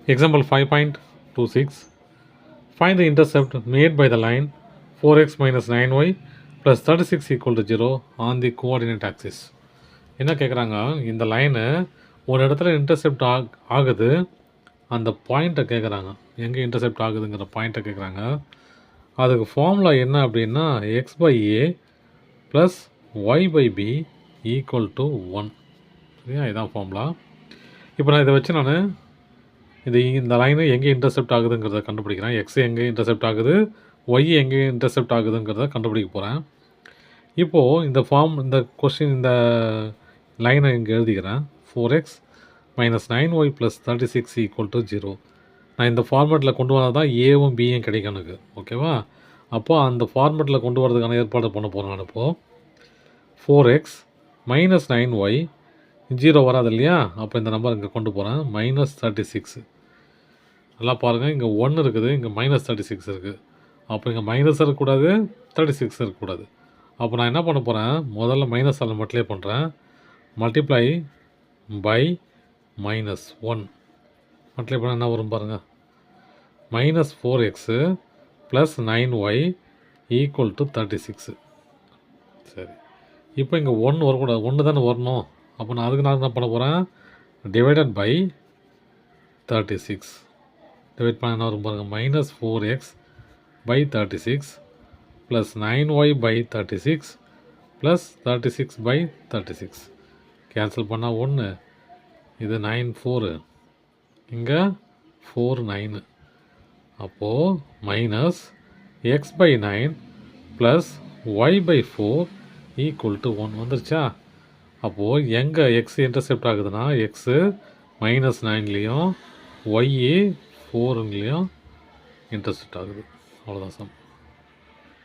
Example 5.26. Find the intercept made by the line 4x minus 9y plus 36 equal to 0 on the coordinate axis. என்ன கேட்குறாங்க, இந்த line ஒரு இடத்துல intercept ஆகுது, அந்த பாயிண்ட்டை கேட்குறாங்க. எங்கே இன்டர்செப்ட் ஆகுதுங்கிற பாயிண்ட்டை கேட்குறாங்க. அதுக்கு ஃபார்முலா என்ன அப்படின்னா x by a plus y by b equal to 1. சரியா, இதுதான் ஃபார்முலா. இப்போ நான் இதை வச்சு நான் இந்த லைனு எங்கே இன்டர்செப்ட் ஆகுதுங்கிறத கண்டுபிடிக்கிறேன். எக்ஸ் எங்கே இன்டர்செப்ட் ஆகுது, ஒய் எங்கே இன்டர்செப்ட் ஆகுதுங்கிறத கண்டுபிடிக்க போகிறேன். இப்போது இந்த கொஸ்டின் இந்த லைனை இங்கே எழுதிக்கிறேன். 4x minus 9y plus 36 equal to 0. நான் இந்த ஃபார்மேட்டில் கொண்டு வந்தால் தான் ஏவும் பியும் கிடைக்கும் எனக்கு. ஓகேவா? அப்போது அந்த ஃபார்மேட்டில் கொண்டு வரதுக்கான ஏற்பாடு பண்ண போகிறேன் நான். இப்போது 4x மைனஸ் 9y 0 வராது இல்லையா? அப்போ இந்த நம்பர் இங்கே கொண்டு போகிறேன். மைனஸ் 36. நல்லா பாருங்கள், இங்கே 1 இருக்குது, இங்கே மைனஸ் 36 இருக்குது. அப்போ இங்கே மைனஸ் இருக்கக்கூடாது, 36 இருக்கக்கூடாது. அப்போ நான் என்ன பண்ண போகிறேன், முதல்ல மைனஸ் அதில் மல்டிப்ளை பண்ணுறேன். மல்டிப்ளை பை மைனஸ் 1 மல்டிப்ளை பண்ண என்ன வரும் பாருங்கள். Minus 4x plus 9y equal to 36. சரி, இப்போ இங்கே 1 வரக்கூடாது, 1 தானே வரணும். அப்போ நான் என்ன பண்ண போகிறேன், டிவைடட் பை 36. டிவைட் பண்ண என்ன வரும் பாருங்கள். Minus 4x by 36 plus 9y by 36 plus 36 by 36. Cancel பண்ணால் 1, இது 9 4, இங்கே 4 9. அப்போது minus x by 9 plus y by 4 equal to 1 வந்துருச்சா? அப்போது எங்கே எக்ஸ் இன்டர்செப்ட் ஆகுதுன்னா எக்ஸு மைனஸ் 9லேயும் ஒய்யு 4ங்களையும் இன்டர்செப்ட் ஆகுது. அவ்வளோதான் சம்.